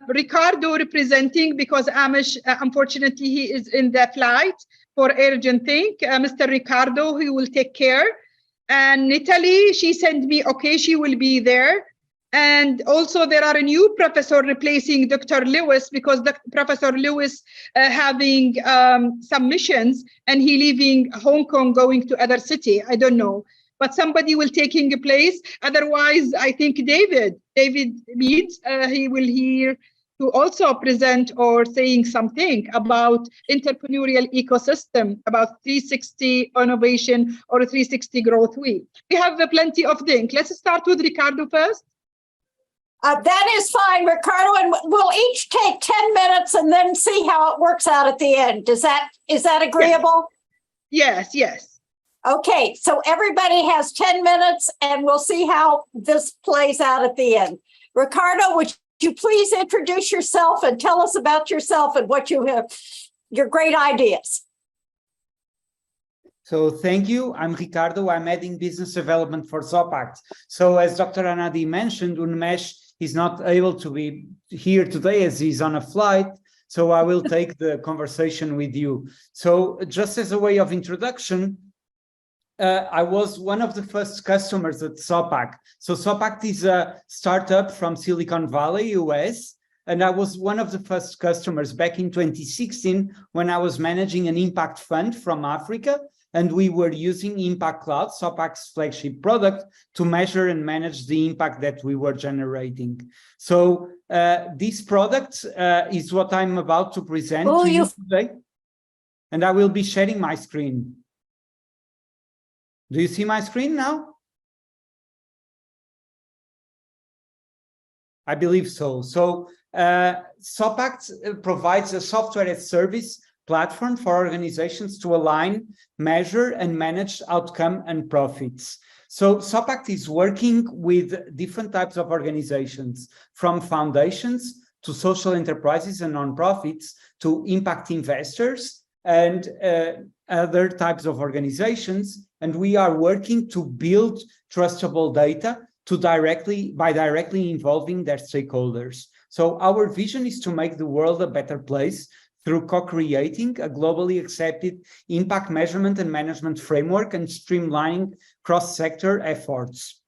Ricardo representing, because Amish, unfortunately, he is in the flight for urgent thing. Mr. Ricardo, he will take care. And Natalie, she sent me, okay, she will be there. And also there are a new professor replacing Dr. Lewis, because Professor Lewis having some missions and he leaving Hong Kong, going to other city. I don't know, but somebody will taking a place. Otherwise, I think David Meads, he will here to also present or saying something about entrepreneurial ecosystem, about 360 innovation or 360 growth wheel. We have plenty of things. Let's start with Ricardo first. That is fine, Ricardo, and we'll each take 10 minutes and then see how it works out at the end. Is that agreeable? Yes, yes. Okay, so everybody has 10 minutes and we'll see how this plays out at the end. Ricardo, would you please introduce yourself and tell us about yourself and what you have, your great ideas. So thank you. I'm Ricardo. I'm heading business development for Zopact. So as Dr. Anadi mentioned, Unmesh is not able to be here today as he's on a flight. So I will take the conversation with you. So just as a way of introduction, I was one of the first customers at Zopact. So Zopact is a startup from Silicon Valley, US. And I was one of the first customers back in 2016 when I was managing an impact fund from Africa. And we were using Impact Cloud, Zopact's flagship product, to measure and manage the impact that we were generating. So this product is what I'm about to present to you today. And I will be sharing my screen. Do you see my screen now? I believe so. So Zopact provides a software as service platform for organizations to align, measure, and manage outcome and profits. So Zopact is working with different types of organizations, from foundations to social enterprises and nonprofits to impact investors and other types of organizations. And we are working to build trustable data by directly involving their stakeholders. So our vision is to make the world a better place through co-creating a globally accepted impact measurement and management framework and streamlining cross-sector efforts.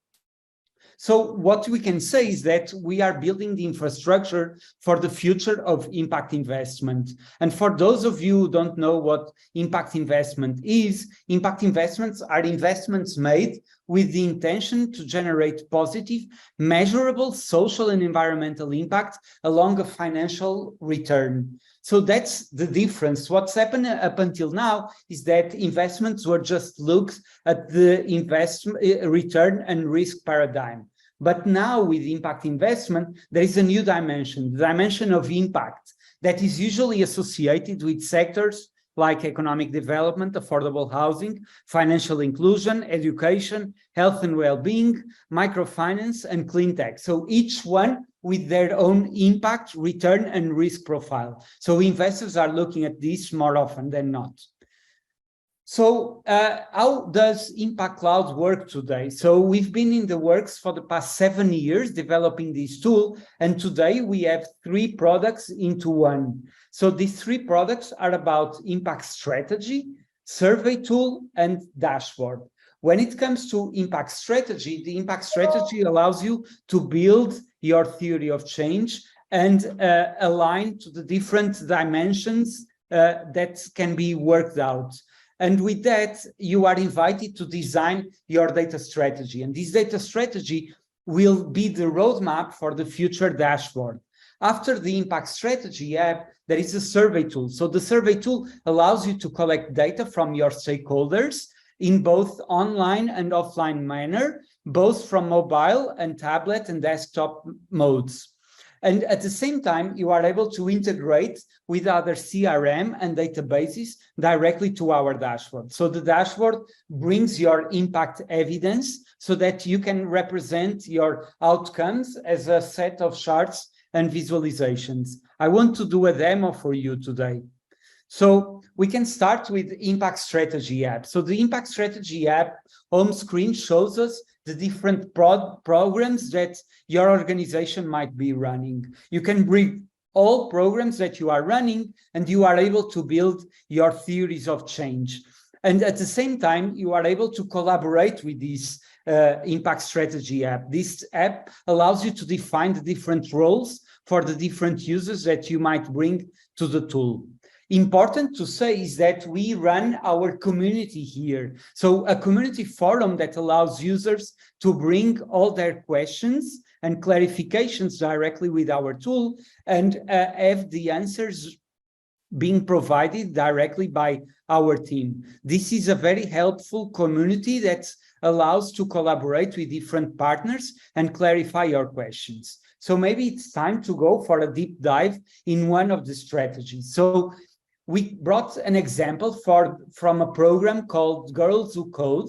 So what we can say is that we are building the infrastructure for the future of impact investment. And for those of you who don't know what impact investment is, impact investments are investments made with the intention to generate positive, measurable social and environmental impact along a financial return. So that's the difference. What's happened up until now is that investments were just looked at the investment return and risk paradigm. But now with impact investment, there is a new dimension, the dimension of impact that is usually associated with sectors like economic development, affordable housing, financial inclusion, education, health and well-being, microfinance, and clean tech. So each one with their own impact, return, and risk profile. So investors are looking at this more often than not. So how does Impact Cloud work today? So we've been in the works for the past 7 years developing this tool, and today we have 3 products into one. So these 3 products are about impact strategy, survey tool, and dashboard. When it comes to impact strategy, the impact strategy allows you to build your theory of change and align to the different dimensions that can be worked out. And with that, you are invited to design your data strategy. And this data strategy will be the roadmap for the future dashboard. After the impact strategy app, there is a survey tool. So the survey tool allows you to collect data from your stakeholders in both online and offline manner, both from mobile and tablet and desktop modes. And at the same time, you are able to integrate with other CRM and databases directly to our dashboard. So the dashboard brings your impact evidence so that you can represent your outcomes as a set of charts and visualizations. I want to do a demo for you today. So we can start with Impact Strategy app. So the Impact Strategy app home screen shows us the different programs that your organization might be running. You can bring all programs that you are running, and you are able to build your theories of change. And at the same time, you are able to collaborate with this Impact Strategy app. This app allows you to define the different roles for the different users that you might bring to the tool. Important to say is that we run our community here. So a community forum that allows users to bring all their questions and clarifications directly with our tool and have the answers being provided directly by our team. This is a very helpful community that allows to collaborate with different partners and clarify your questions. So maybe it's time to go for a deep dive in one of the strategies. So we brought an example from a program called Girls Who Code,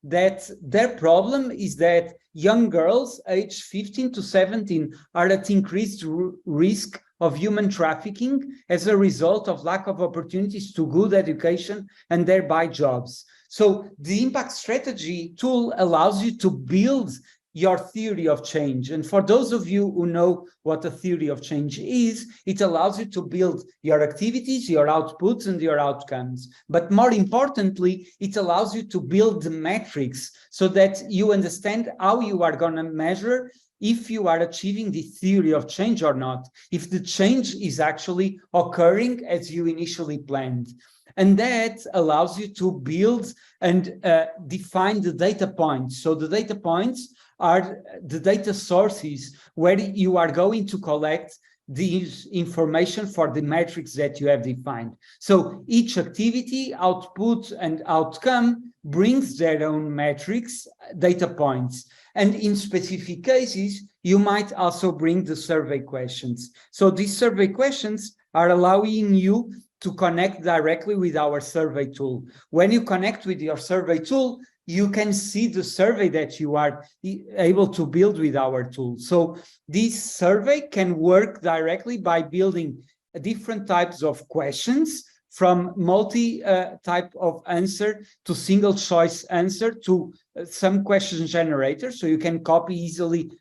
that their problem is that young girls aged 15 to 17 are at increased risk of human trafficking as a result of lack of opportunities to good education and thereby jobs. So the Impact Strategy tool allows you to build your theory of change. And for those of you who know what a theory of change is, it allows you to build your activities, your outputs, and your outcomes. But more importantly, it allows you to build the metrics so that you understand how you are going to measure if you are achieving the theory of change or not, if the change is actually occurring as you initially planned. And that allows you to build and define the data points. So the data points are the data sources where you are going to collect this information for the metrics that you have defined. So each activity, output, and outcome brings their own metrics, data points. And in specific cases, you might also bring the survey questions. So these survey questions are allowing you to connect directly with our survey tool. When you connect with your survey tool, you can see the survey that you are able to build with our tool. So this survey can work directly by building different types of questions, from multi-type of answer to single choice answer to some question generator. So you can copy easily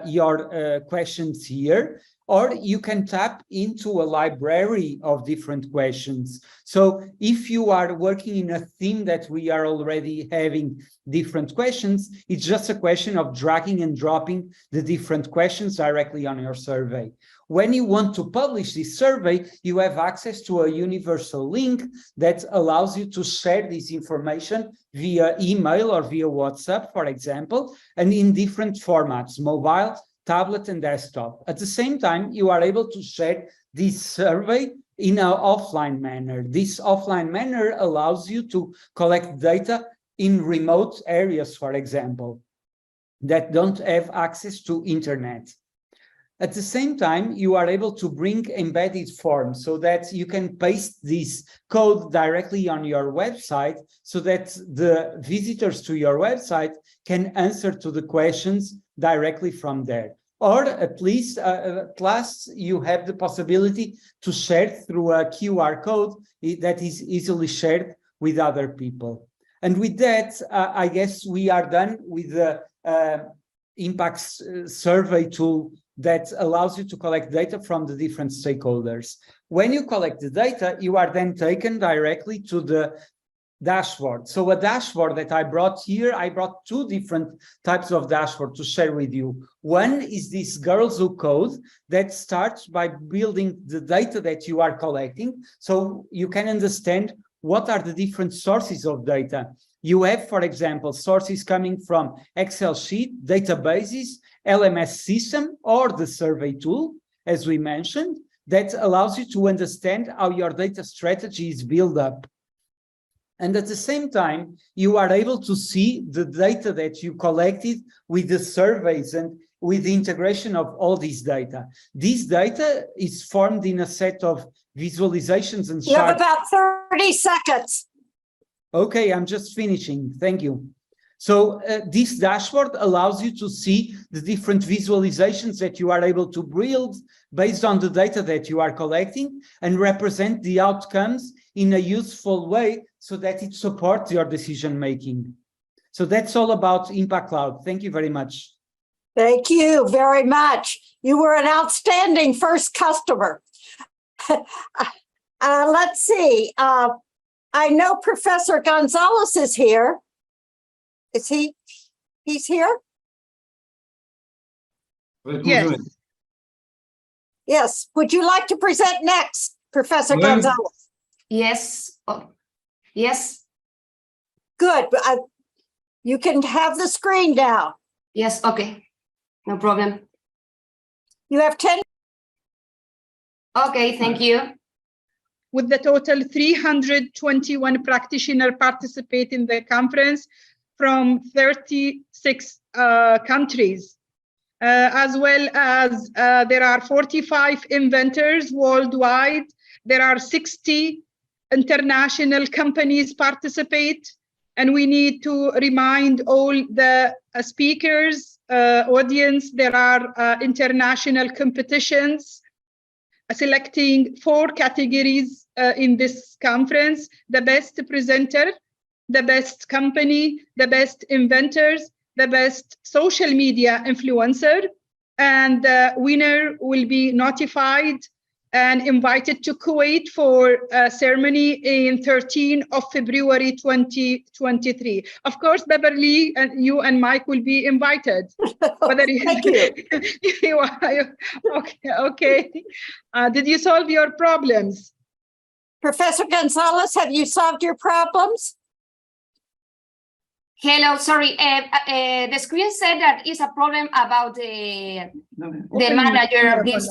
your questions here, or you can tap into a library of different questions. So if you are working in a theme that we are already having different questions, it's just a question of dragging and dropping the different questions directly on your survey. When you want to publish this survey, you have access to a universal link that allows you to share this information via email or via WhatsApp, for example, and in different formats, mobile, tablet, and desktop. At the same time, you are able to share this survey in an offline manner. This offline manner allows you to collect data in remote areas, for example, that don't have access to internet. At the same time, you are able to bring embedded forms so that you can paste this code directly on your website so that the visitors to your website can answer to the questions directly from there. Or at least, at last, you have the possibility to share through a QR code that is easily shared with other people. And with that, I guess we are done with the impact survey tool that allows you to collect data from the different stakeholders. When you collect the data, you are then taken directly to the dashboard. So a dashboard that I brought here, I brought two different types of dashboard to share with you. One is this Girls Who Code that starts by building the data that you are collecting, so you can understand what are the different sources of data. You have, for example, sources coming from Excel sheet, databases, LMS system, or the survey tool, as we mentioned, that allows you to understand how your data strategy is built up. And at the same time, you are able to see the data that you collected with the surveys and with the integration of all these data. This data is formed in a set of visualizations and charts. You have about 30 seconds. Okay, I'm just finishing. Thank you. So this dashboard allows you to see the different visualizations that you are able to build based on the data that you are collecting and represent the outcomes in a useful way so that it supports your decision making. So that's all about Impact Cloud. Thank you very much. Thank you very much. You were an outstanding first customer. Let's see. I know Professor Gonzalez is here. Is he? He's here? Yes. Yes. Would you like to present next, Professor Gonzalez? Yes. Oh, yes. Good. You can have the screen now. Yes. Okay. No problem. You have 10. Okay. Thank you. With the total 321 practitioners participate in the conference from 36 countries, as well as there are 45 inventors worldwide. There are 60 international companies participate, and we need to remind all the speakers, audience, there are international competitions selecting 4 categories in this conference: the best presenter, the best company, the best inventors, the best social media influencer, and the winner will be notified and invited to Kuwait for a ceremony in 13th of February 2023. Of course, Beverly and you and Mike will be invited. Thank you. Okay. Did you solve your problems? Professor Gonzalez, have you solved your problems? Hello. Sorry. The screen said that is a problem about the manager of this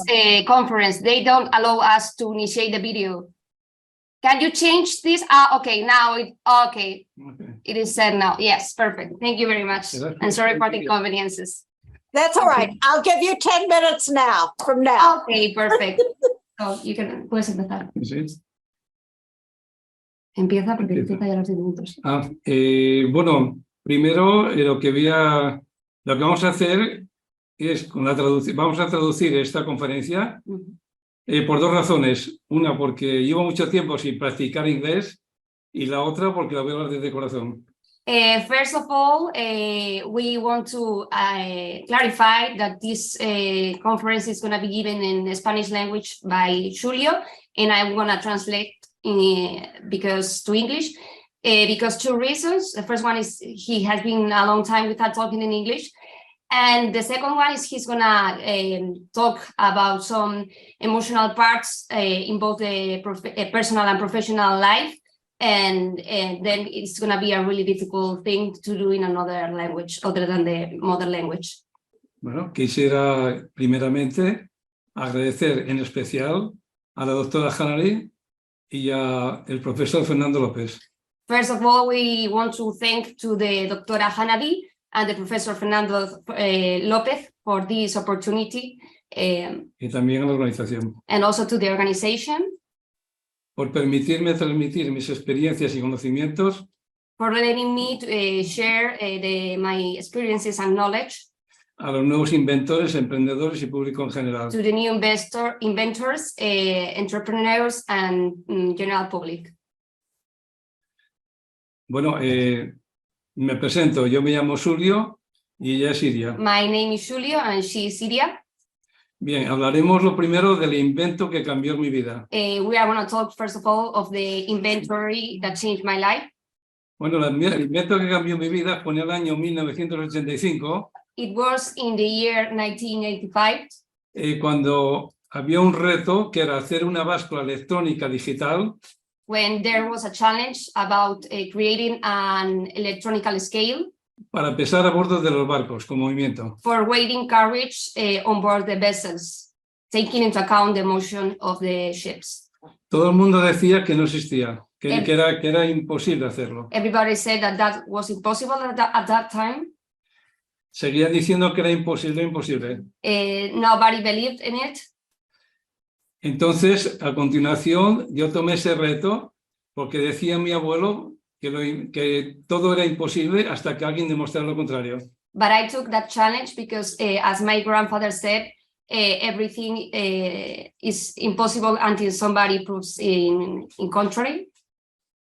conference. They don't allow us to initiate the video. Can you change this? Okay. Now okay. It is said now. Yes. Perfect. Thank you very much. And sorry for the inconveniences. That's all right. I'll give you 10 minutes now from now. Okay. Perfect. So you can puedes empezar. Empieza porque empieza ya los 10 minutos. Bueno, primero lo que vamos a hacer es con la traducción. Vamos a traducir esta conferencia por 2 razones. Una, porque llevo mucho tiempo sin practicar inglés, y la otra porque la voy a hablar desde corazón. First of all, we want to clarify that this conference is going to be given in the Spanish language by Julio, and I'm going to translate because to English, because 2 reasons. The first one is he has been a long time without talking in English, and the second one is he's gonna talk about some emotional parts in both the personal and professional life, and then it's gonna be a really difficult thing to do in another language other than the mother language. Bueno, quisiera primeramente agradecer en especial a la doctora Hanali y el profesor Fernando López. First of all, we want to thank to the Doctora Hanabi and the Professor Fernando López for this opportunity. Y también a la organización. And also to the organization. Por permitirme transmitir mis experiencias y conocimientos. For letting me to, share my experiences and knowledge. A los nuevos inventores, emprendedores y público en general. To the new inventors, entrepreneurs, and general public. Bueno, me presento. Yo me llamo Julio y ella es Siria. My name is Julio and she is Siria. Bien, hablaremos lo primero del invento que cambió mi vida. We are going to talk first of all of the inventory that changed my life. Bueno, el invento que cambió mi vida fue en el año 1985. It was in the year 1985. Cuando había un reto que era hacer una báscula electrónica digital. When there was a challenge about creating an electronical scale. Para pesar a bordo de los barcos con movimiento. For weighting carriage on board the vessels, taking into account the motion of the ships. Todo el mundo decía que no existía, que era imposible hacerlo. Everybody said that was impossible at that time. Seguían diciendo que era imposible. Nobody believed in it. Entonces, a continuación, yo tomé ese reto porque decía mi abuelo que todo era imposible hasta que alguien demostrara lo contrario. But I took that challenge because, as my grandfather said, everything is impossible until somebody proves in contrary.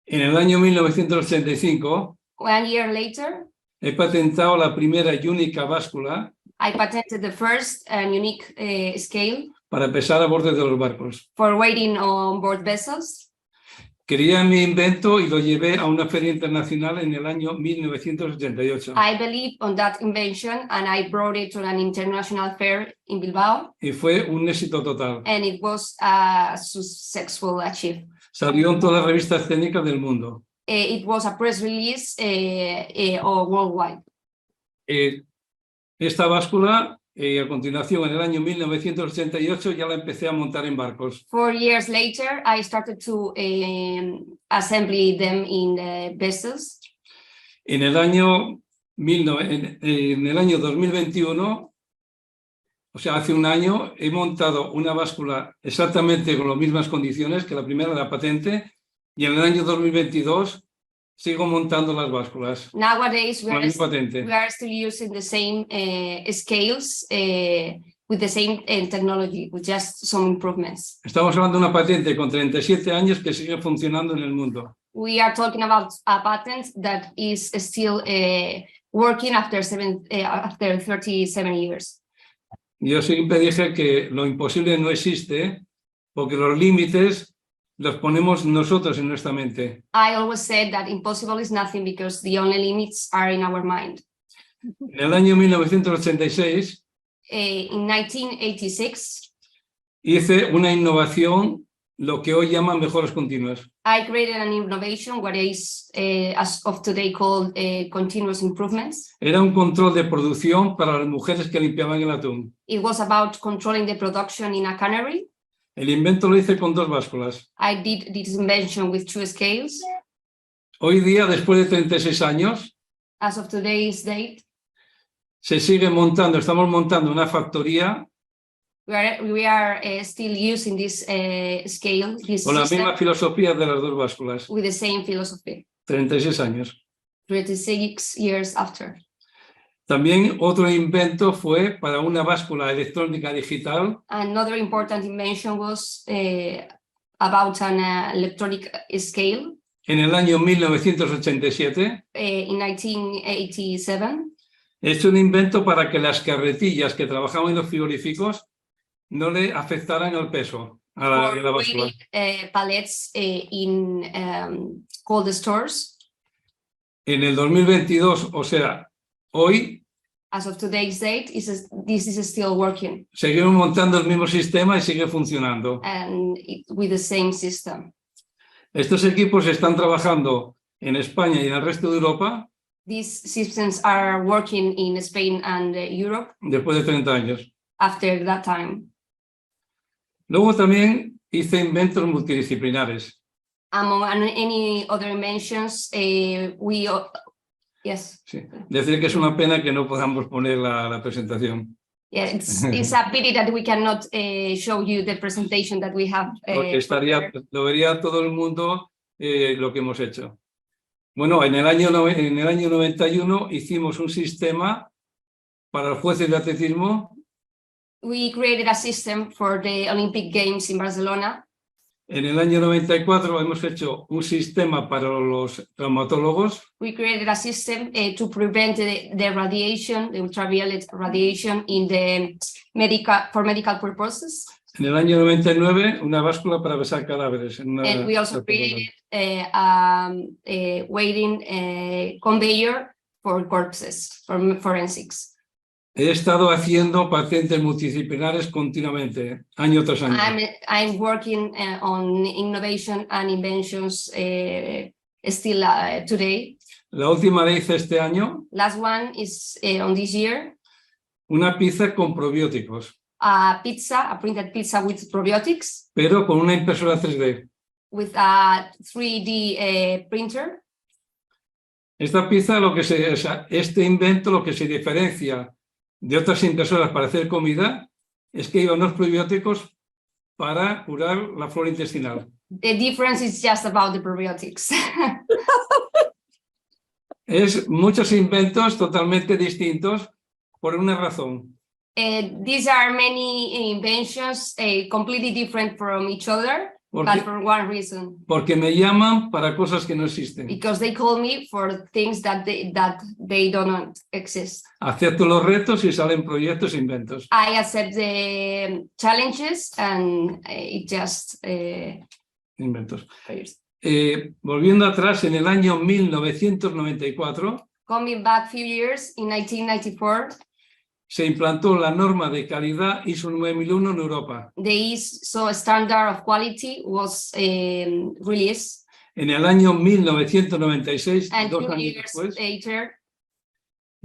En el año 1985 1 year later, he patentado la primera y única báscula I patented the first and unique scale para pesar a bordo de los barcos. for weighting on board vessels. Quería mi invento y lo llevé a una feria internacional en el año 1988. I believed on that invention and I brought it to an international fair in Bilbao, Y fue un éxito total. and it was a successful achievement. Salió en todas las revistas técnicas del mundo. It was a press release worldwide. Esta báscula, a continuación, en el año 1988, ya la empecé a montar en barcos. 4 years later, I started to assemble them in vessels. En el año 2021, o sea, hace un año, he montado una báscula exactamente con las mismas condiciones que la primera, la patente, y en el año 2022 sigo montando las básculas. Nowadays, Con la misma patente. we are still using the same scales with the same technology, with just some improvements. Estamos hablando de una patente con 37 años que sigue funcionando en el mundo. We are talking about a patent that is still working after 37 years. Yo siempre dije que lo imposible no existe porque los límites los ponemos nosotros en nuestra mente. I always said that impossible is nothing because the only limits are in our mind. En el año 1986 In 1986, hice una innovación, lo que hoy llaman mejoras continuas. I created an innovation, what is as of today called continuous improvements. Era un control de producción para las mujeres que limpiaban el atún. It was about controlling the production in a cannery. El invento lo hice con 2 básculas. I did this invention with 2 scales. Hoy día, después de 36 años, As of today's date, se sigue montando, estamos montando una factoría we are still using this scale, this con la system, misma filosofía de las 2 básculas. with the same philosophy, 36 años. 36 years after. También otro invento fue para una báscula electrónica digital. Another important invention was about an electronic scale. En el año 1987 In 1987, he hecho un invento para que las carretillas que trabajaban en los frigoríficos no le afectaran al peso a la for báscula. weighing pallets in cold stores. En el 2022, o sea, hoy, As of today's date, this is still working seguimos montando el mismo sistema y sigue funcionando. and with the same system. Estos equipos están trabajando en España y en el resto de Europa These systems are working in Spain and Europe después de 30 años. after that time. Luego también hice inventos multidisciplinares. Among any other inventions, yes. Sí. Decir que es una pena que no podamos poner la presentación. Yeah, it's a pity that we cannot show you the presentation that we have. Porque lo vería todo el mundo lo que hemos hecho. Bueno, en el año 91 hicimos un sistema para los jueces de atletismo. We created a system for the Olympic Games in Barcelona. En el año 94 hemos hecho un sistema para los traumatólogos. We created a system to prevent the radiation, the ultraviolet radiation in the for medical purposes. En el año 99 una báscula para besar cadáveres. And we also created a weighing conveyor for corpses, for forensics. He estado haciendo patentes multidisciplinares continuamente, año tras año. I'm working on innovation and inventions still today. La última la hice este año. Last one is on this year. Una pizza con probióticos. A printed pizza with probiotics. Pero con una impresora 3D. With a 3D printer. Esta pizza, este invento lo que se diferencia de otras impresoras para hacer comida es que lleva unos probióticos para curar la flora intestinal. The difference is just about the probiotics. Es muchos inventos totalmente distintos por una razón. These are many inventions completely different from each other, but Porque, for one reason. porque me llaman para cosas que no existen. Because they call me for things that they don't exist. Acepto los retos y salen proyectos e inventos. I accept the challenges and it just Inventos. appears. Volviendo atrás, en el año 1994 Coming back a few years, in 1994, se implantó la norma de calidad ISO 9001 en Europa. the ISO standard of quality was released, En el año 1996, and 2 2 años years después, later,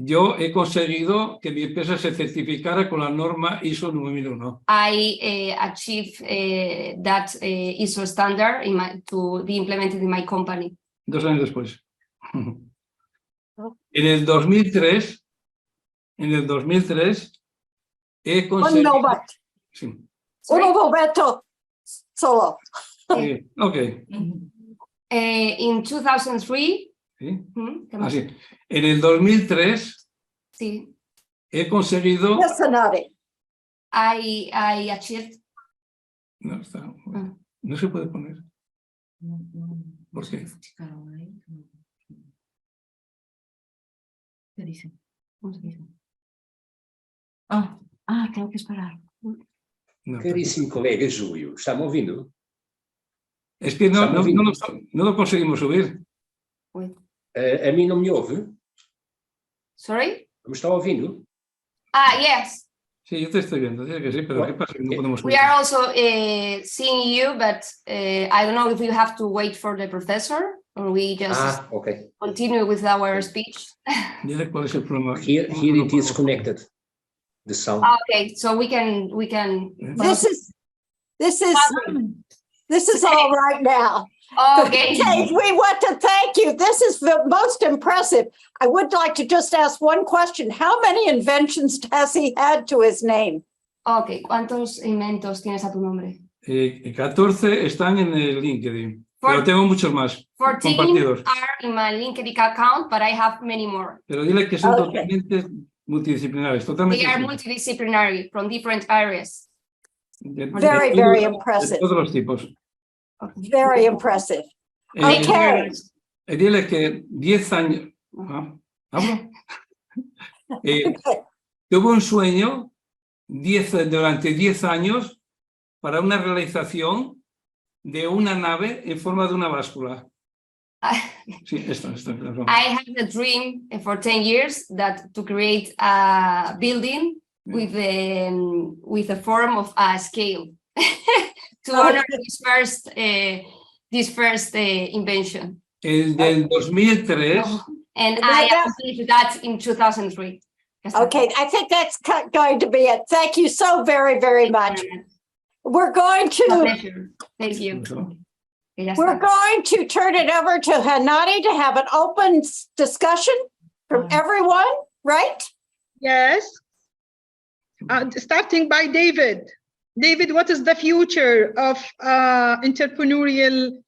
yo he conseguido que mi empresa se certificara con la norma ISO 9001. I achieved that ISO standard to be implemented in my company. 2 años después. En el 2003 he conseguido... Un moment. Sí. Sorry? Un momento solo. Ok. In 2003, ¿Sí? ¿qué Así. En el 2003 sí, he conseguido... Yes, Hanadi. I achieved. No, no se puede poner. ¿Por qué? ¿Qué dice? ¿Cómo se dice? Tengo que esperar. No, Caríssimo colega Júlio, está-me ouvindo? es que no lo conseguimos subir. Wait. A mim não me ouve? Sorry? Me está ouvindo? Yes. Sí, yo te estoy viendo, dice que sí, pero ¿qué pasa? Que no podemos We subir. are also seeing you, but I don't know if you have to wait for the professor or we just Ok. continue with our speech. Dile cuál es el problema. Here it is connected. The sound. Okay, so we can. This is all right now. Okay. Dave, we want to thank you. This is the most impressive. I would like to just ask one question. How many inventions has he had to his name? Okay, ¿cuántos inventos tienes a tu nombre? 14 están en el LinkedIn, pero For- tengo muchos más 14 compartidos. are in my LinkedIn account, but I have many more. Pero dile que son Okay. totalmente multidisciplinares, totalmente They are distintos. multidisciplinary from different areas. Very, very impressive. De todos los tipos. Very impressive. Thank you very Okay. much. Dile que 10 años... ¿Hablo? Tuve un sueño durante 10 años para una realización de una nave en forma de una báscula. Sí, esto. I had a dream for 10 years that to create a building with a form of a scale to honor this first invention. El del 2003, And That- I achieved that in 2003. Okay, I think that's going to be it. Thank you so very, very much. We're going My to pleasure. Thank you. Que ya we're está. going to turn it over to Hanadi to have an open discussion from everyone, right? Yes. Starting by David. David, what is the future of entrepreneurial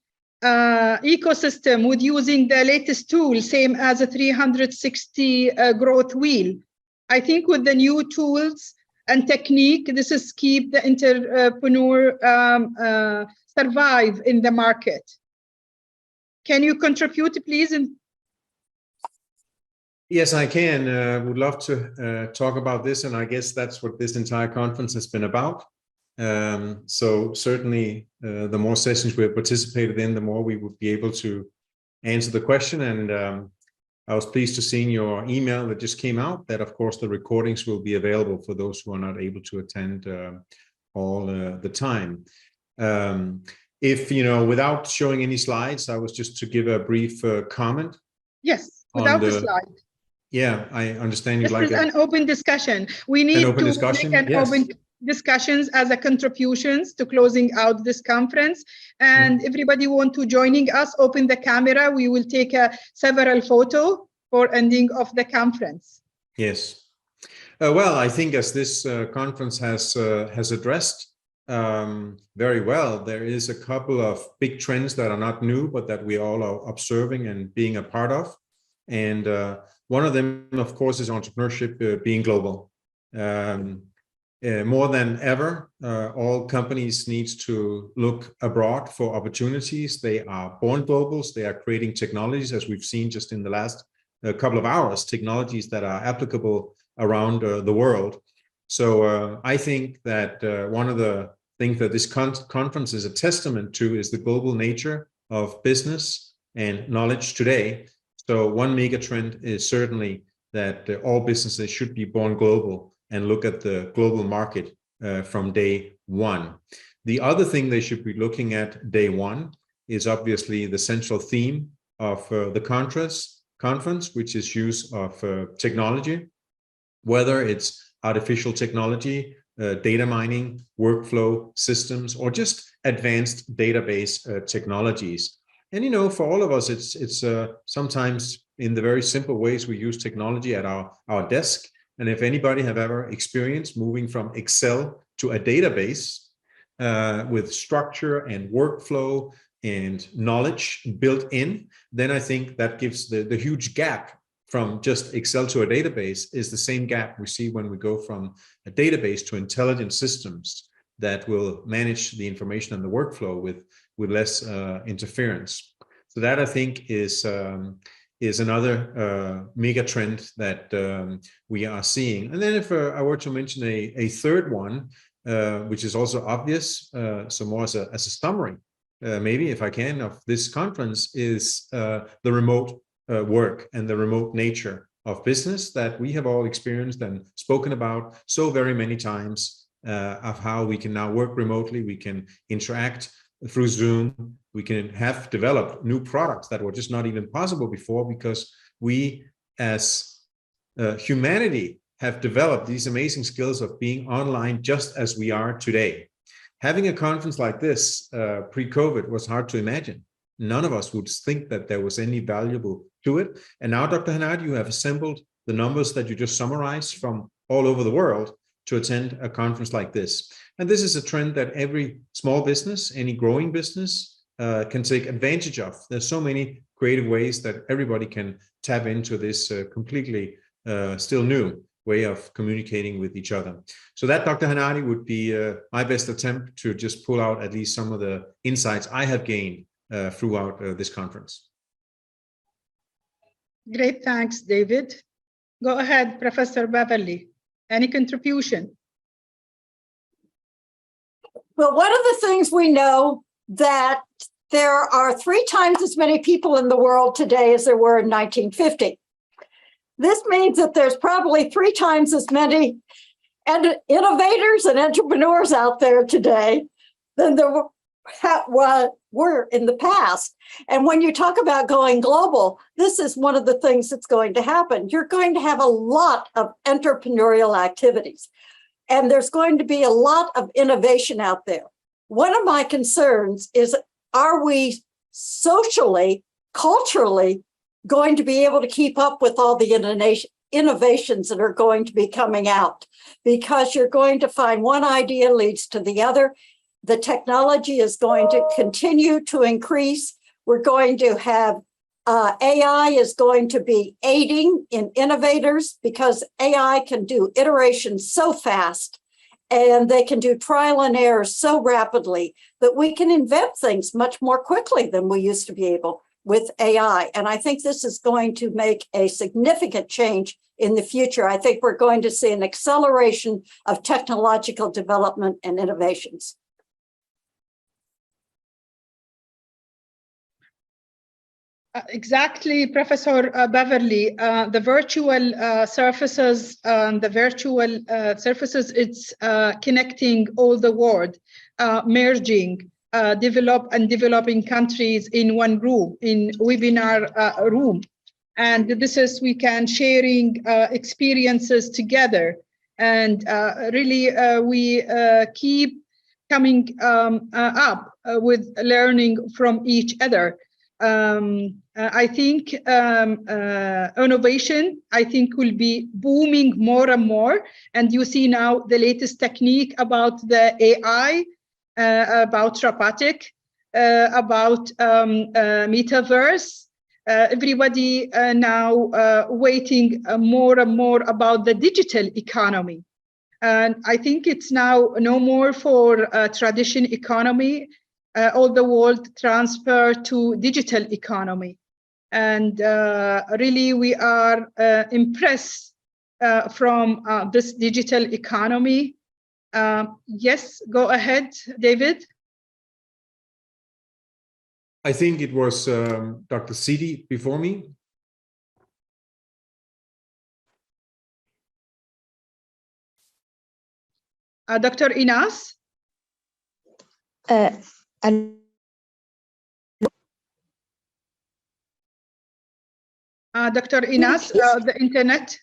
ecosystem with using the latest tool, same as a 360 growth wheel? I think with the new tools and technique, this is keep the entrepreneur survive in the market. Can you contribute, please? Yes, I can. Would love to talk about this, and I guess that's what this entire conference has been about. So certainly, the more sessions we have participated in, the more we would be able to answer the question. And I was pleased to see in your email that just came out that, of course, the recordings will be available for those who are not able to attend all the time. If, without showing any slides, I was just to give a brief comment. Yes, without the slide. Yeah, I understand you'd like This is an open discussion. We need open to discussion? make an Yes. open discussions as a contributions to closing out this conference. And everybody want to joining us, open the camera. We will take several photo for ending of the conference. Yes. Well, I think as this conference has addressed very well, there is a couple of big trends that are not new, but that we all are observing and being a part of. And one of them, of course, is entrepreneurship being global. More than ever, all companies need to look abroad for opportunities. They are born globals. They are creating technologies, as we've seen just in the last couple of hours, technologies that are applicable around the world. So I think that one of the things that this conference is a testament to is the global nature of business and knowledge today. So one mega trend is certainly that all businesses should be born global and look at the global market from day one. The other thing they should be looking at day one is obviously the central theme of the conference, which is use of technology, whether it's artificial technology, data mining, workflow systems, or just advanced database technologies. And, you know, for all of us, it's sometimes in the very simple ways we use technology at our desk. And if anybody have ever experienced moving from Excel to a database with structure and workflow and knowledge built in, then I think that gives the huge gap from just Excel to a database is the same gap we see when we go from a database to intelligent systems that will manage the information and the workflow with less interference. So that I think is another mega trend that we are seeing. And then if I were to mention a third one, which is also obvious, so more as a summary, maybe if I can, of this conference is the remote work and the remote nature of business that we have all experienced and spoken about so very many times, of how we can now work remotely, we can interact through Zoom, we can have developed new products that were just not even possible before because we as humanity have developed these amazing skills of being online just as we are today. Having a conference like this pre-COVID was hard to imagine. None of us would think that there was any valuable to it. And now, Dr. Hanad, you have assembled the numbers that you just summarized from all over the world to attend a conference like this. And this is a trend that every small business, any growing business can take advantage of. There's so many creative ways that everybody can tap into this completely still new way of communicating with each other. So that, Dr. Hanadi, would be my best attempt to just pull out at least some of the insights I have gained throughout this conference. Great, thanks, David. Go ahead, Professor Beverly. Any contribution? Well, one of the things we know that there are 3 times as many people in the world today as there were in 1950. This means that there's probably 3 times as many innovators and entrepreneurs out there today than there were in the past. And when you talk about going global, this is one of the things that's going to happen. You're going to have a lot of entrepreneurial activities, and there's going to be a lot of innovation out there. One of my concerns is, are we socially, culturally going to be able to keep up with all the innovations that are going to be coming out? Because you're going to find one idea leads to the other. The technology is going to continue to increase. We're going to have AI is going to be aiding in innovators because AI can do iterations so fast and they can do trial and error so rapidly that we can invent things much more quickly than we used to be able with AI. And I think this is going to make a significant change in the future. I think we're going to see an acceleration of technological development and innovations. Exactly, Professor Beverly. The virtual surfaces, it's connecting all the world, merging developing countries in one room, in webinar room. And this is, we can sharing experiences together. And really, we keep coming up with learning from each other. I think innovation, I think, will be booming more and more. And you see now the latest technique about the AI, about robotic, about metaverse, everybody now waiting more and more about the digital economy. And I think it's now no more for traditional economy, all the world transfer to digital economy. And really we are impressed from this digital economy. Yes, go ahead, David. I think it was Dr. Sidi before me. Dr. Inas. Dr. Inas, the internet.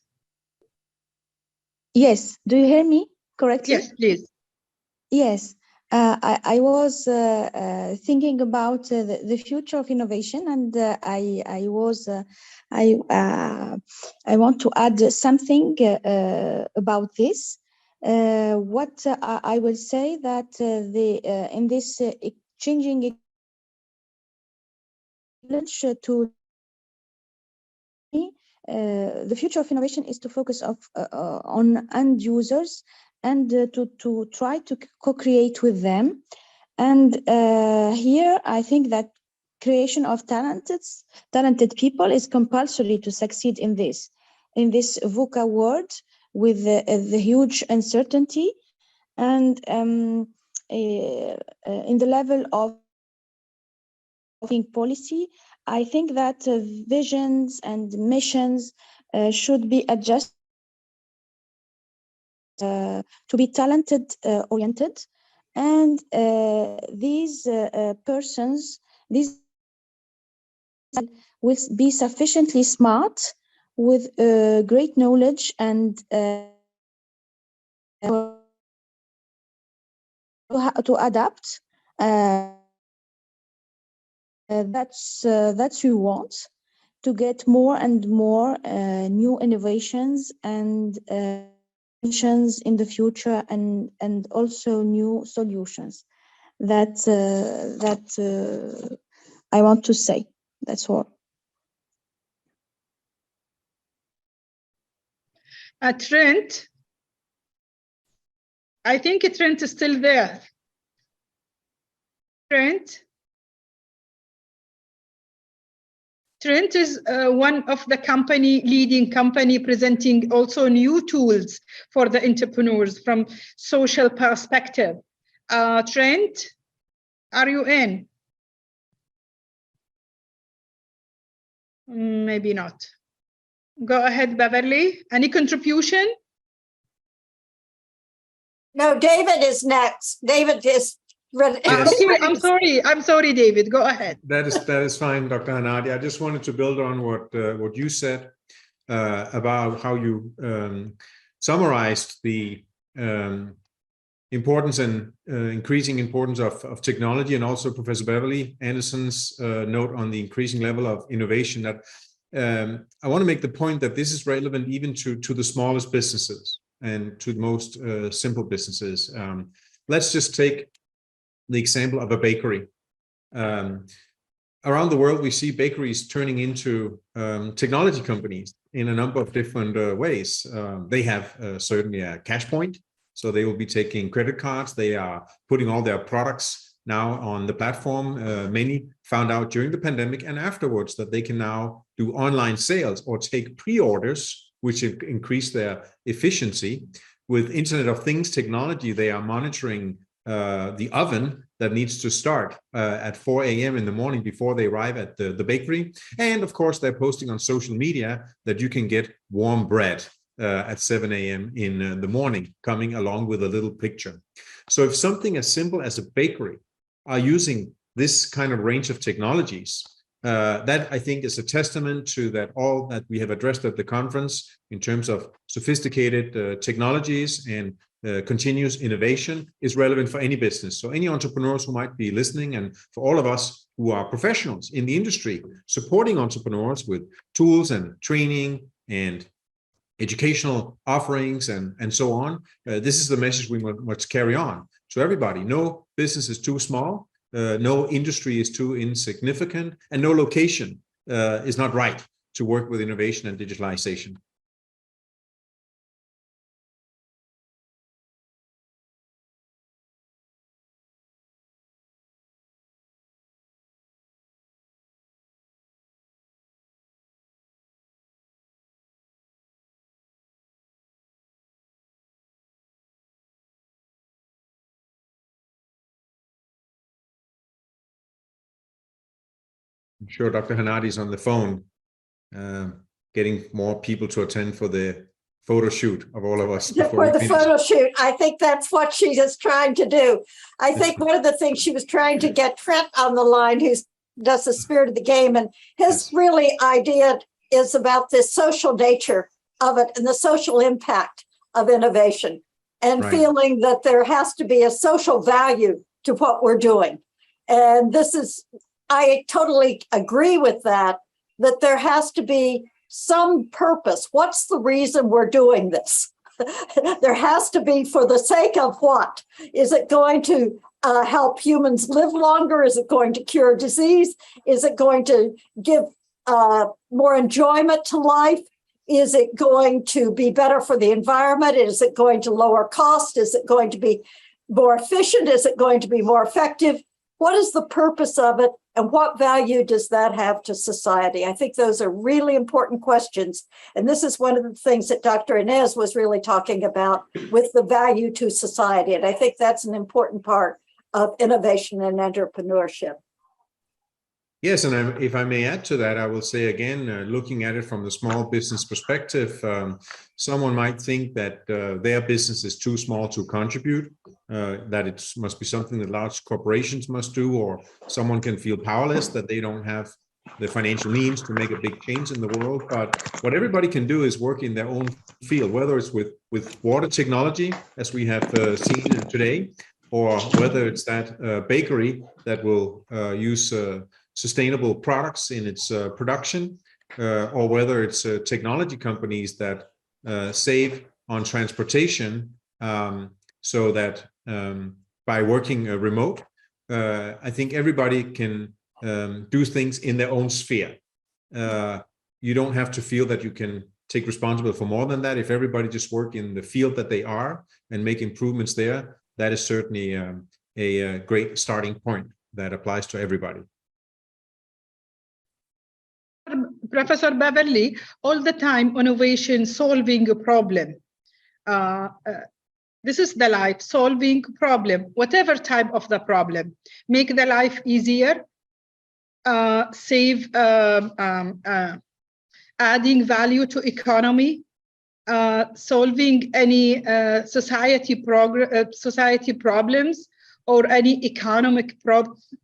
Yes, do you hear me correctly? Yes, please. Yes, I was thinking about the future of innovation, and I want to add something about this. What I will say that in this changing to the future of innovation is to focus on end users and to try to co-create with them. And here I think that creation of talented people is compulsory to succeed in this VUCA world with the huge uncertainty, and in the level of policy, I think that visions and missions should be adjusted to be talented oriented, and these persons, these will be sufficiently smart with great knowledge and to adapt. That's we want to get more and more new innovations and in the future, and also new solutions. That I want to say. That's all. Trent, I think Trent is still there. Trent is one of the leading company presenting also new tools for the entrepreneurs from social perspective. Trent, are you in? Maybe not. Go ahead, Beverly. Any contribution? No, David is next. David is ready. Yes. Okay, I'm sorry, David. Go ahead. That is fine, Dr. Hanadi. I just wanted to build on what you said about how you summarized the importance and increasing importance of technology, and also Professor Beverly Anderson's note on the increasing level of innovation. That I want to make the point that this is relevant even to the smallest businesses and to the most simple businesses. Let's just take the example of a bakery. Around the world, we see bakeries turning into technology companies in a number of different ways. They have certainly a cash point, so they will be taking credit cards. They are putting all their products now on the platform. Many found out during the pandemic and afterwards that they can now do online sales or take pre-orders, which increase their efficiency. With Internet of Things technology, they are monitoring the oven that needs to start at 4 a.m. in the morning before they arrive at the bakery. And of course, they're posting on social media that you can get warm bread at 7 a.m. in the morning, coming along with a little picture. So if something as simple as a bakery are using this kind of range of technologies, that I think is a testament to that all that we have addressed at the conference in terms of sophisticated technologies and continuous innovation is relevant for any business. So any entrepreneurs who might be listening, and for all of us who are professionals in the industry, supporting entrepreneurs with tools and training and educational offerings and so on, this is the message we must carry on to everybody. No business is too small, no industry is too insignificant, and no location is not right to work with innovation and digitalization. I'm sure Dr. Hanadi is on the phone, getting more people to attend for the photo shoot of all of us. For the photo shoot, I think that's what she is trying to do. I think one of the things she was trying to get Trent on the line, who does the spirit of the game, and his really idea is about this social nature of it and the social impact of innovation, and feeling that there has to be a social value to what we're doing. And this is, I totally agree with that there has to be some purpose. What's the reason we're doing this? There has to be, for the sake of what? Is it going to help humans live longer? Is it going to cure disease? Is it going to give more enjoyment to life? Is it going to be better for the environment? Is it going to lower cost? Is it going to be more efficient? Is it going to be more effective? What is the purpose of it? And what value does that have to society? I think those are really important questions. And this is one of the things that Dr. Inez was really talking about with the value to society. And I think that's an important part of innovation and entrepreneurship. Yes, and if I may add to that, I will say again, looking at it from the small business perspective, someone might think that their business is too small to contribute, that it must be something that large corporations must do, or someone can feel powerless, that they don't have the financial means to make a big change in the world. But what everybody can do is work in their own field, whether it's with water technology, as we have seen today, or whether it's that bakery that will use sustainable products in its production, or whether it's technology companies that save on transportation, so that by working remote, I think everybody can do things in their own sphere. You don't have to feel that you can take responsibility for more than that. If everybody just work in the field that they are and make improvements there, that is certainly a great starting point that applies to everybody. Professor Beverly, all the time, innovation, solving a problem. This is the life, solving problem, whatever type of the problem. Make the life easier, save, adding value to economy, solving any society problems or any economic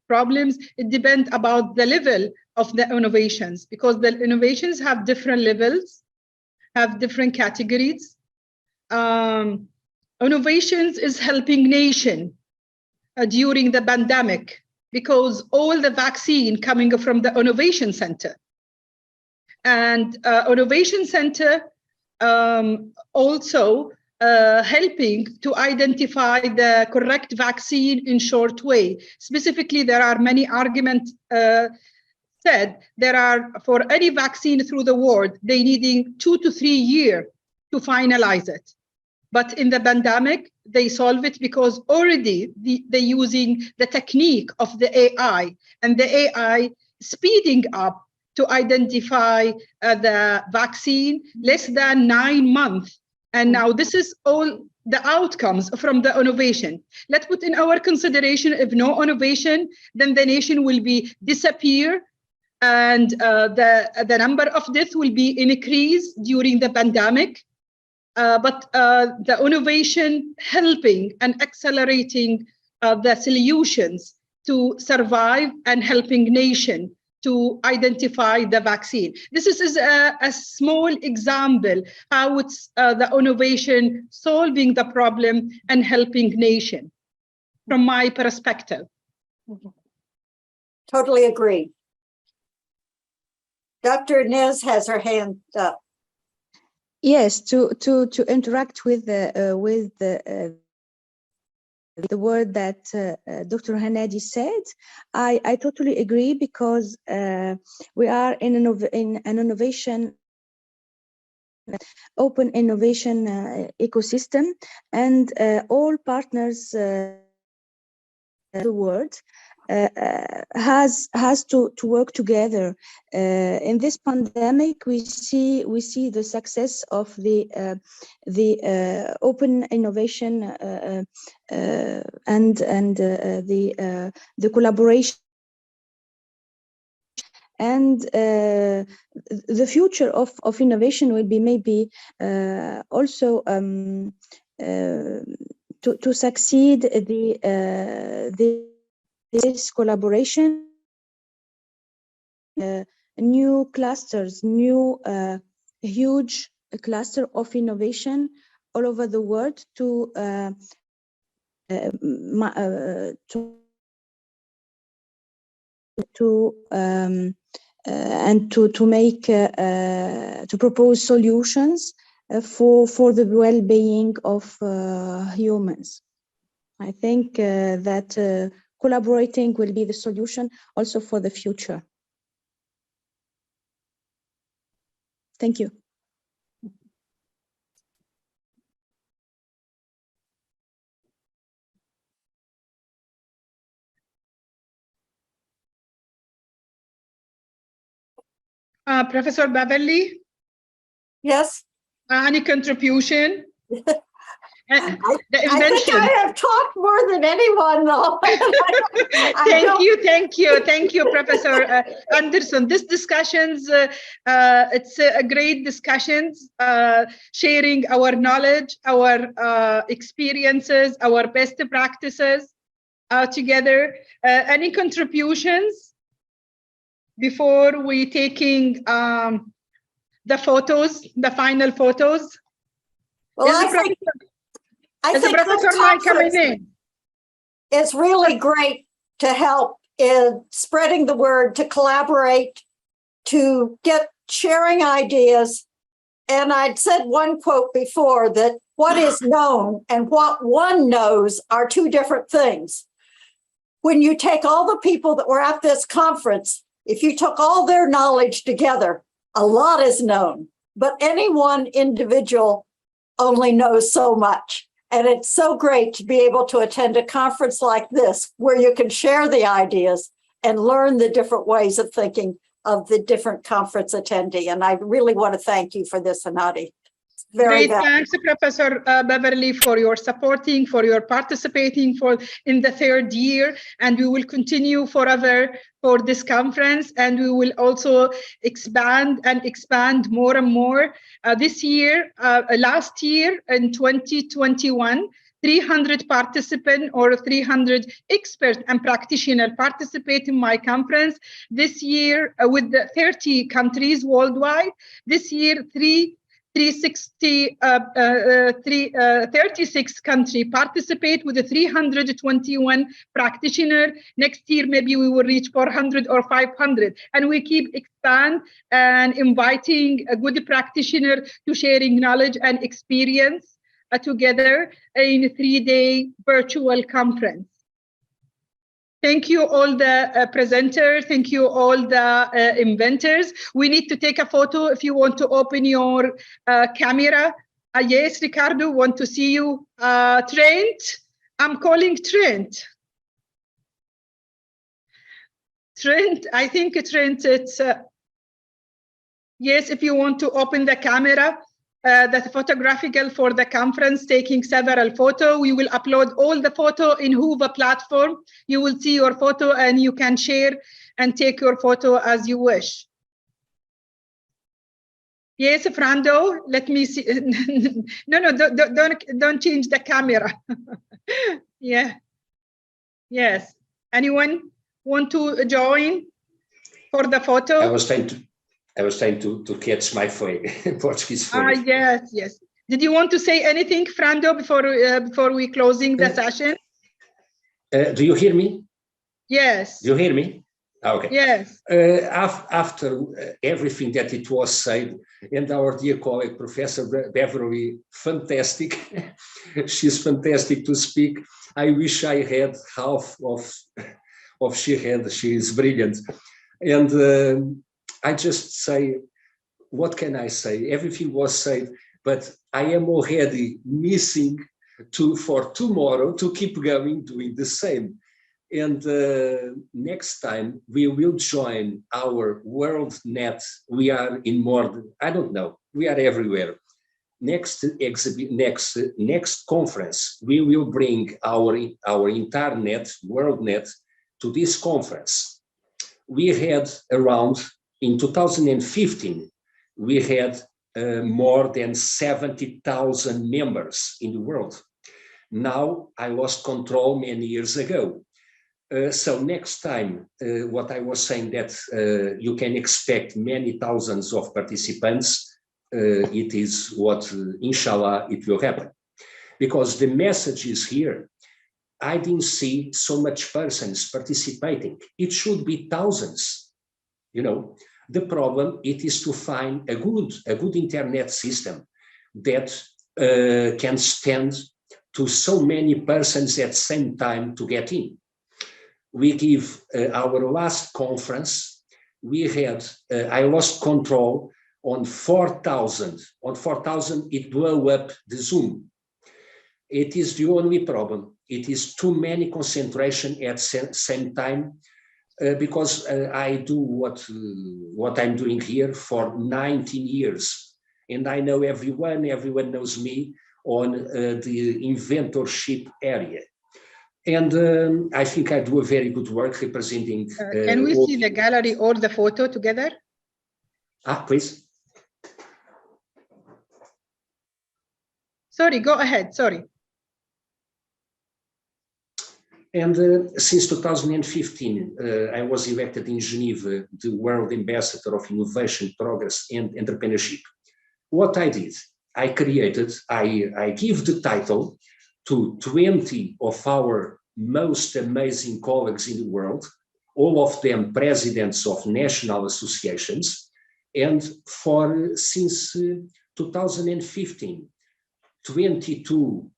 problems. It depends about the level of the innovations, because the innovations have different levels, have different categories. Innovations is helping nation during the pandemic, because all the vaccine coming from the innovation center. And innovation center also helping to identify the correct vaccine in short way. Specifically, there are many arguments said there are, for any vaccine through the world, they needing 2 to 3 years to finalize it. But in the pandemic, they solve it because already they're using the technique of the AI, and the AI speeding up to identify the vaccine less than 9 months. And now this is all the outcomes from the innovation. Let's put in our consideration, if no innovation, then the nation will be disappear, and the number of deaths will be increased during the pandemic. But the innovation helping and accelerating the solutions to survive and helping nation to identify the vaccine. This is a small example how it's the innovation solving the problem and helping nation from my perspective. Totally agree. Dr. Inez has her hand up. Yes, to interact with the the word that Dr. Hanadi said. I totally agree, because we are in an innovation, open innovation ecosystem, and all partners the world has to work together. In this pandemic, we see the success of the open innovation and the collaboration. And the future of innovation will be maybe also to succeed this collaboration, new clusters, new huge cluster of innovation all over the world to propose solutions for the well-being of humans. I think that collaborating will be the solution also for the future. Thank you. Professor Beverly? Yes? Any contribution? I think I have talked more than anyone, though. Thank you, Professor Anderson. This discussions, it's a great discussions, sharing our knowledge, our experiences, our best practices together. Any contributions before we taking the photos, the final photos? Well, I think Professor Mike coming in. It's really great to help in spreading the word, to collaborate, to get sharing ideas. And I'd said one quote before that what is known and what one knows are two different things. When you take all the people that were at this conference, if you took all their knowledge together, a lot is known, but any one individual only knows so much. And it's so great to be able to attend a conference like this, where you can share the ideas and learn the different ways of thinking of the different conference attendee. And I really want to thank you for this, Hanadi. Great, thanks, Professor Beverly, for your supporting, for your participating in the third year, and we will continue forever for this conference, and we will also expand more and more. This year, last year in 2021, 300 participants or 300 experts and practitioners participate in my conference. This year, with the 30 countries worldwide, this year 36 countries participate with the 321 practitioners. Next year, maybe we will reach 400 or 500. And we keep expand and inviting a good practitioner to sharing knowledge and experience together in a 3-day virtual conference. Thank you all the presenters. Thank you all the inventors. We need to take a photo. If you want to open your camera. Yes, Ricardo, want to see you. Trent, I'm calling Trent. Trent, I think Trent, it's, yes, if you want to open the camera, the photographical for the conference, taking several photos. We will upload all the photo in Hoover platform. You will see your photo and you can share and take your photo as you wish. Yes, Frando, let me see. No, don't change the camera. Yeah. Yes. Anyone want to join for the photo? I was trying to catch my Portuguese phrase. Yes. Did you want to say anything, Frando, before we closing the session? Do you hear me? Yes. Do you hear me? Okay. Yes. After everything that it was said, and our dear colleague, Professor Beverly, fantastic. She's fantastic to speak. I wish I had half of she had. She is brilliant. And I just say, what can I say? Everything was said, but I am already missing for tomorrow to keep going, doing the same. And next time we will join our World Net. We are in more, I don't know, we are everywhere. Next conference, we will bring our entire net, World Net, to this conference. We had around, in 2015, we had more than 70,000 members in the world. Now I lost control many years ago. So next time, what I was saying that you can expect many thousands of participants, it is what, inshallah, it will happen. Because the message is here. I didn't see so much persons participating. It should be thousands. You know, the problem, it is to find a good internet system that can stand to so many persons at the same time to get in. We give our last conference, we had, I lost control on 4,000. On 4,000, it blew up the Zoom. It is the only problem. It is too many concentration at the same time, because I do what I'm doing here for 19 years. And I know everyone knows me on the inventorship area. And I think I do a very good work representing. Can we see the gallery or the photo together? Please. Sorry, go ahead, sorry. And since 2015, I was elected in Geneva, the World Ambassador of Innovation, Progress and Entrepreneurship. What I did, I give the title to 20 of our most amazing colleagues in the world, all of them presidents of national associations, and since 2015, 22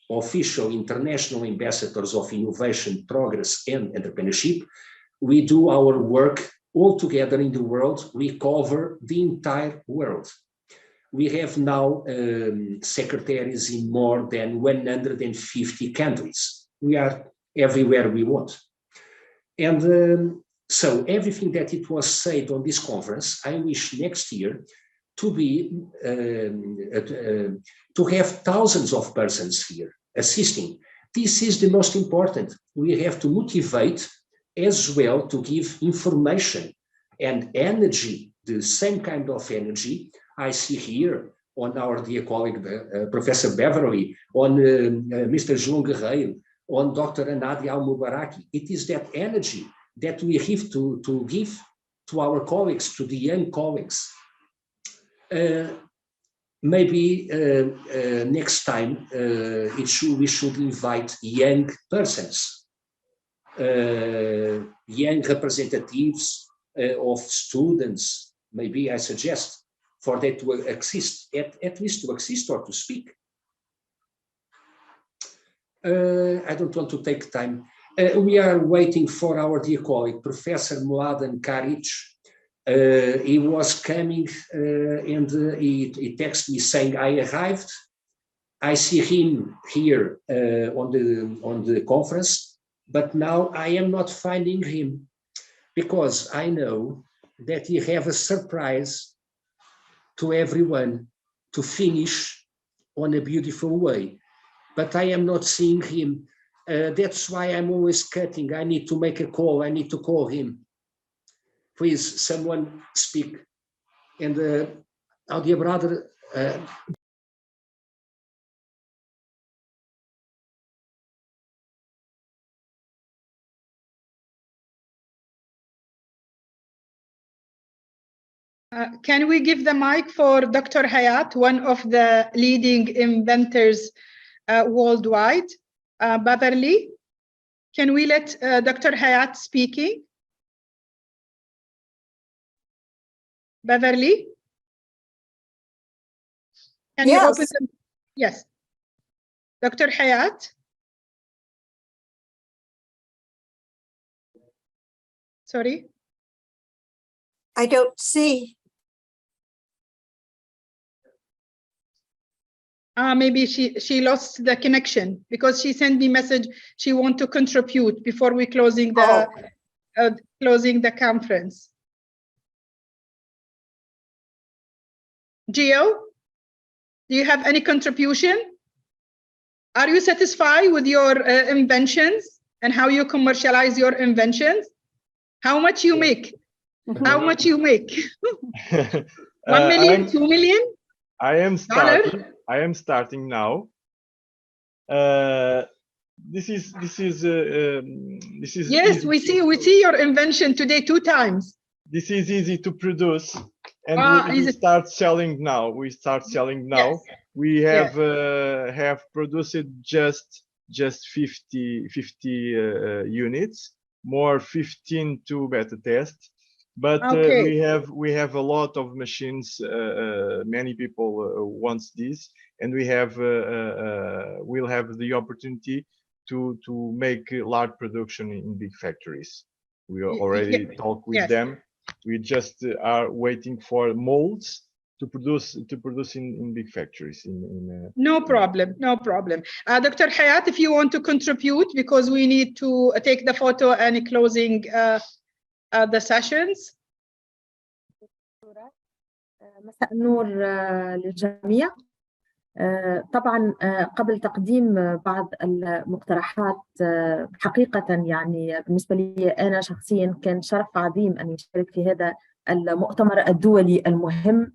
official international ambassadors of innovation, progress, and entrepreneurship. We do our work all together in the world. We cover the entire world. We have now secretaries in more than 150 countries. We are everywhere we want. And so everything that it was said on this conference, I wish next year to be, to have thousands of persons here assisting. This is the most important. We have to motivate as well to give information and energy, the same kind of energy I see here on our dear colleague, Professor Beverly, on Mr. João Guerreiro, on Dr. Nadia Al-Mubaraki. It is that energy that we have to give to our colleagues, to the young colleagues. Maybe next time we should invite young persons, young representatives of students. Maybe I suggest for that to exist, at least to exist or to speak. I don't want to take time. We are waiting for our dear colleague, Professor Mladen Karic. He was coming and he texted me saying, I arrived. I see him here on the conference, but now I am not finding him because I know that he have a surprise to everyone to finish on a beautiful way. But I am not seeing him. That's why I'm always cutting. I need to make a call. I need to call him. Please, someone speak. And our dear brother. Can we give the mic for Dr. Hayat, one of the leading inventors worldwide? Beverly, can we let Dr. Hayat speaking? Beverly? Can you open them? Yes. Dr. Hayat? Sorry? I don't see. Maybe she lost the connection because she sent me message she want to contribute before we closing the conference. Gio, do you have any contribution? Are you satisfied with your inventions and how you commercialize your inventions? How much you make? How much you make? 1 million, 2 million? I am starting now. This is yes, easy. we see your invention today 2 times. This is easy to produce, and we start selling now. Yes. We have produced just 50 units, more 15 to beta test. But we have a lot of machines. Many people want this, and we'll have the opportunity to make large production in big factories. We already talk with them. We just are waiting for molds to produce in big factories. No problem. Dr. Hayat, if you want to contribute, because we need to take the photo and closing the sessions. مساء النور للجميع. طبعا قبل تقديم بعض المقترحات، حقيقة يعني بالنسبة لي أنا شخصيا كان شرف عظيم أن أشارك في هذا المؤتمر الدولي المهم.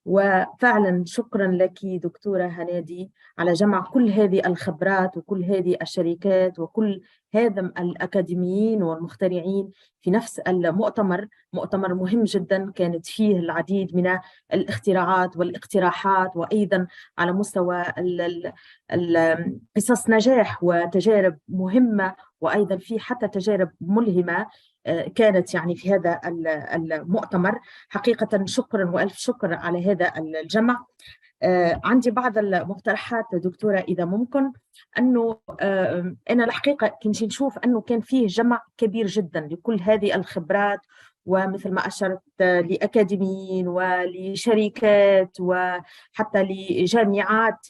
وفعلا شكرا لك دكتورة هنادي على جمع كل هذه الخبرات وكل هذه الشركات وكل هذا الأكاديميين والمخترعين في نفس المؤتمر. مؤتمر مهم جدا، كانت فيه العديد من الاختراعات والاقتراحات، وأيضا على مستوى قصص نجاح وتجارب مهمة، وأيضا في حتى تجارب ملهمة كانت يعني في هذا المؤتمر. حقيقة شكرا وألف شكر على هذا الجمع. عندي بعض المقترحات دكتورة إذا ممكن. أنه أنا الحقيقة كنت نشوف أنه كان فيه جمع كبير جدا لكل هذه الخبرات، ومثل ما أشرت لأكاديميين ولشركات وحتى لجامعات.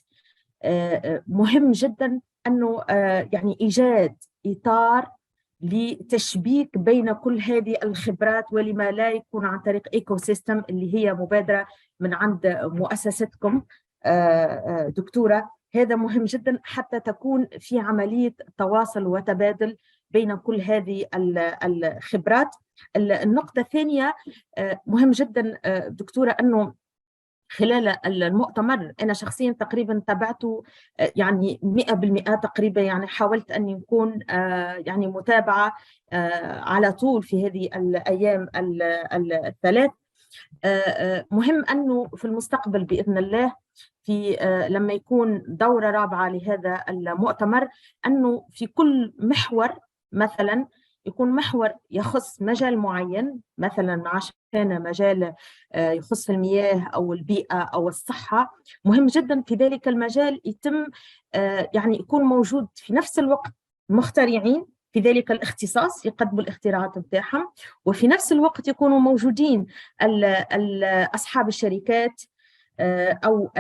مهم جدا أنه يعني إيجاد إطار لتشبيك بين كل هذه الخبرات، ولما لا يكون عن طريق ايكو سيستم اللي هي مبادرة من عند مؤسستكم دكتورة. هذا مهم جدا حتى تكون في عملية تواصل وتبادل بين كل هذه الخبرات. النقطة الثانية مهم جدا دكتورة أنه خلال المؤتمر أنا شخصيا تقريبا تابعته يعني 100% تقريبا، يعني حاولت أن يكون يعني متابعة على طول في هذه الأيام الثلاث. مهم أنه في المستقبل بإذن الله في لما يكون دورة رابعة لهذا المؤتمر، أنه في كل محور مثلا يكون محور يخص مجال معين، مثلا عشان مجال يخص المياه أو البيئة أو الصحة. مهم جدا في ذلك المجال يتم يعني يكون موجود في نفس الوقت مخترعين في ذلك الاختصاص يقدموا الاختراعات بتاعهم، وفي نفس الوقت يكونوا موجودين أصحاب الشركات أو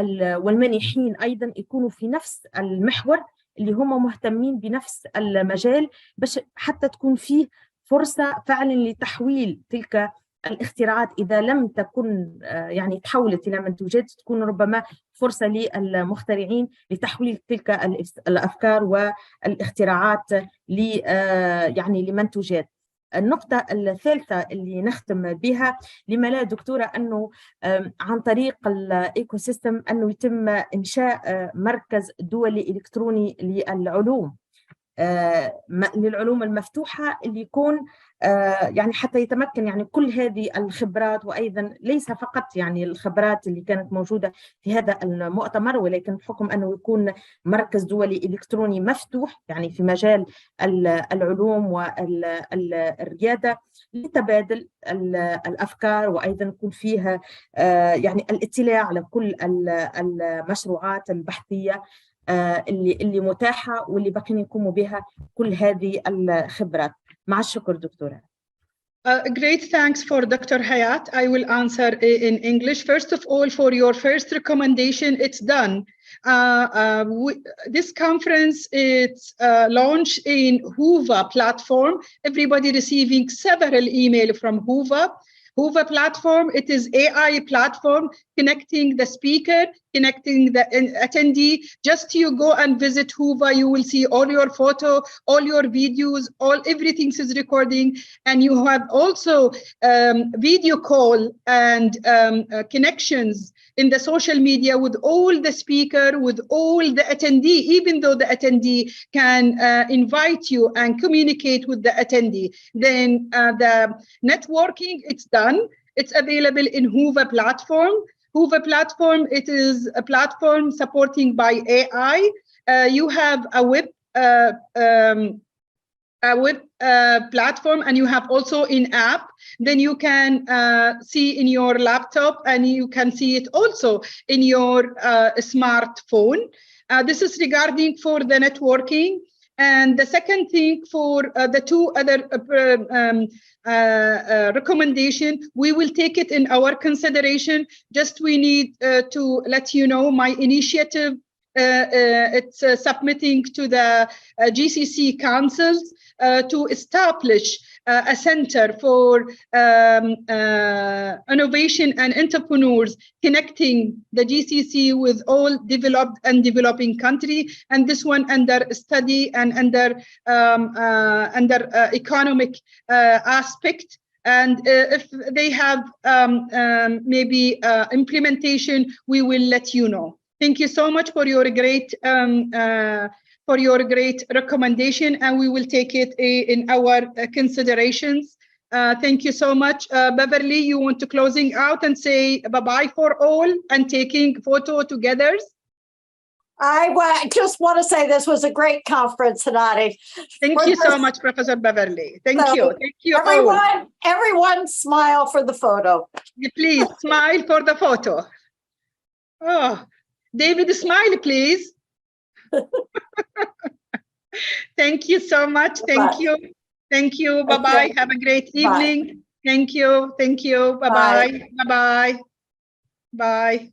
والمانحين أيضا يكونوا في نفس المحور اللي هم مهتمين بنفس المجال، باش حتى تكون فيه فرصة فعلا لتحويل تلك الاختراعات إذا لم تكن يعني تحولت إلى منتوجات، تكون ربما فرصة للمخترعين لتحويل تلك الأفكار والاختراعات يعني لمنتوجات. النقطة الثالثة اللي نختم بها، لما لا دكتورة أنه عن طريق الإيكو سيستم أنه يتم إنشاء مركز دولي إلكتروني للعلوم. للعلوم المفتوحة اللي يكون يعني حتى يتمكن يعني كل هذه الخبرات، وأيضا ليس فقط يعني الخبرات اللي كانت موجودة في هذا المؤتمر، ولكن بحكم أنه يكون مركز دولي إلكتروني مفتوح يعني في مجال العلوم والريادة لتبادل الأفكار، وأيضا يكون فيها يعني الاطلاع على كل المشروعات البحثية اللي متاحة واللي باقين يقوموا بها كل هذه الخبرات. مع الشكر دكتورة. Great thanks for Dr. Hayat. I will answer in English. First of all, for your first recommendation, it's done. This conference is launched in Hoover platform. Everybody receiving several emails from Hoover. Hoover platform, it is AI platform connecting the speaker, connecting the attendee. Just you go and visit Hoover, you will see all your photo, all your videos, everything is recording, and you have also video call and connections in the social media with all the speaker, with all the attendee, even though the attendee can invite you and communicate with the attendee. Then the networking, it's done. It's available in Hoover platform. Hoover platform, it is a platform supporting by AI. You have a web platform, and you have also in app. Then you can see in your laptop, and you can see it also in your smartphone. This is regarding for the networking. And the second thing for the two other recommendation, we will take it in our consideration. Just we need to let you know my initiative. It's submitting to the GCC councils to establish a center for innovation and entrepreneurs, connecting the GCC with all developed and developing countries, and this one under study and under economic aspect. And if they have maybe implementation, we will let you know. Thank you so much for your great recommendation, and we will take it in our considerations. Thank you so much. Beverly, you want to closing out and say bye-bye for all and taking photo together? I just want to say this was a great conference, Hanani. Thank you so much, Professor Beverly. Thank you. Thank you everyone smile for the photo. Please smile for the photo. Oh, David, smile, please. Thank you so much. Thank you. Thank you. Bye-bye. Okay. Have a great evening. Bye. Thank you. Thank you. Bye-bye. Bye-bye. Bye.